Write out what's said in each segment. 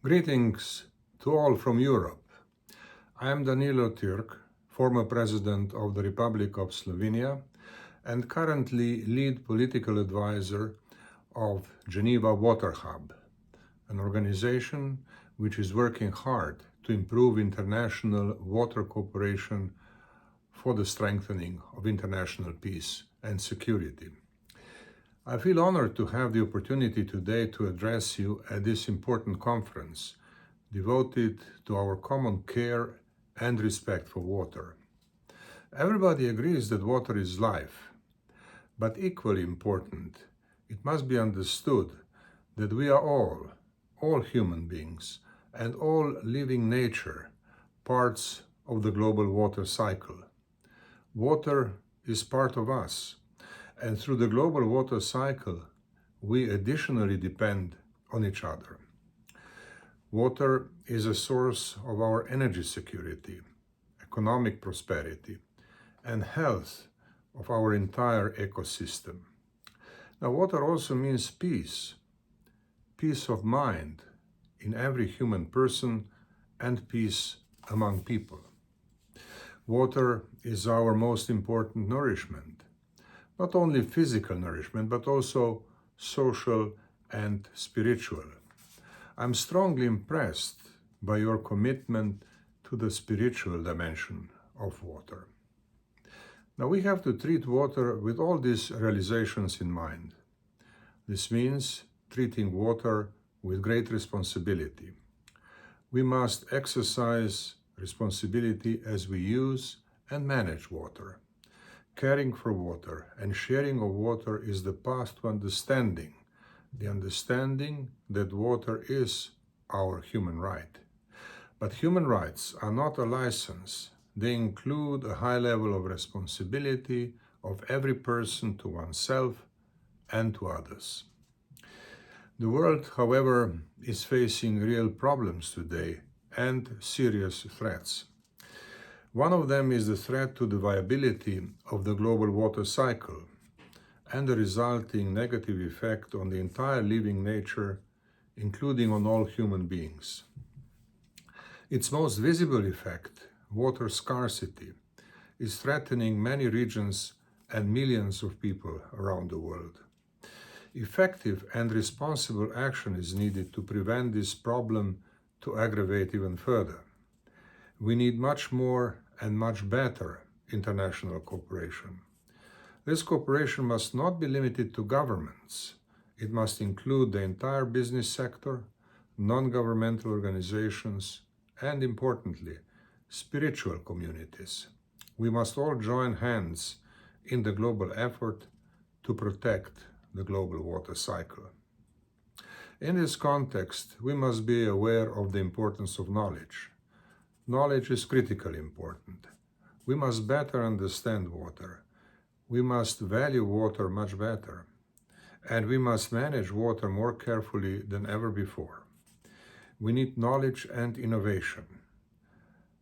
Greetings to all from Europe. I am DaniloTurk, former President of the Republic of Slovenia and currently lead political advisor of Geneva Water Hub, an organization which is working hard to improve international water cooperation for the strengthening of international peace and security. I feel honored to have the opportunity today to address you at this important conference devoted to our common care and respect for water. Everybody agrees that water is life, but equally important, it must be understood that we are all human beings and all living nature, parts of the global water cycle. Water is part of us. And through the global water cycle, we additionally depend on each other. Water is a source of our energy security, economic prosperity, and health of our entire ecosystem. Now, water also means peace of mind in every human person and peace among people. Water is our most important nourishment. Not only physical nourishment, but also social and spiritual. I'm strongly impressed by your commitment to the spiritual dimension of water. Now we have to treat water with all these realizations in mind. This means treating water with great responsibility. We must exercise responsibility as we use and manage water. Caring for water and sharing of water is the path to understanding, the understanding that water is our human right. But human rights are not a license. They include a high level of responsibility of every person to oneself and to others. The world, however, is facing real problems today and serious threats. One of them is the threat to the viability of the global water cycle and the resulting negative effect on the entire living nature, including on all human beings. Its most visible effect, water scarcity, is threatening many regions and millions of people around the world. Effective and responsible action is needed to prevent this problem to aggravate even further. We need much more and much better international cooperation. This cooperation must not be limited to governments. It must include the entire business sector, non-governmental organizations, and importantly, spiritual communities. We must all join hands in the global effort to protect the global water cycle. In this context, we must be aware of the importance of knowledge. Knowledge is critically important. We must better understand water. We must value water much better. And we must manage water more carefully than ever before. We need knowledge and innovation.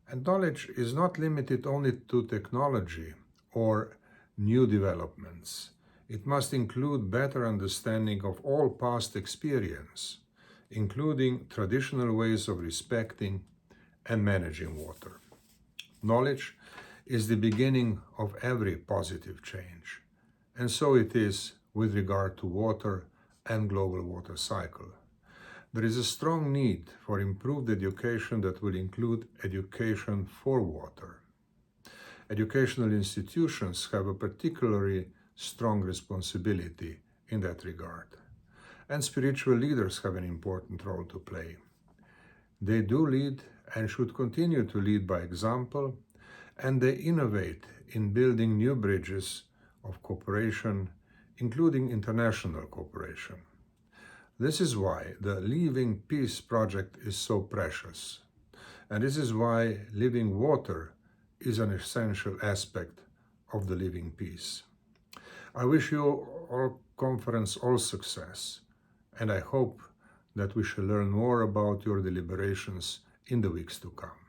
And knowledge is not limited only to technology or new developments. It must include better understanding of all past experience, including traditional ways of respecting and managing water. Knowledge is the beginning of every positive change, and so it is with regard to water and global water cycle. There is a strong need for improved education that will include education for water. Educational institutions have a particularly strong responsibility in that regard, and spiritual leaders have an important role to play. They do lead and should continue to lead by example, and they innovate in building new bridges of cooperation, including international cooperation. This is why the Living Peace project is so precious, and this is why living water is an essential aspect of the living peace. I wish you all conference all success, and I hope that we shall learn more about your deliberations in the weeks to come.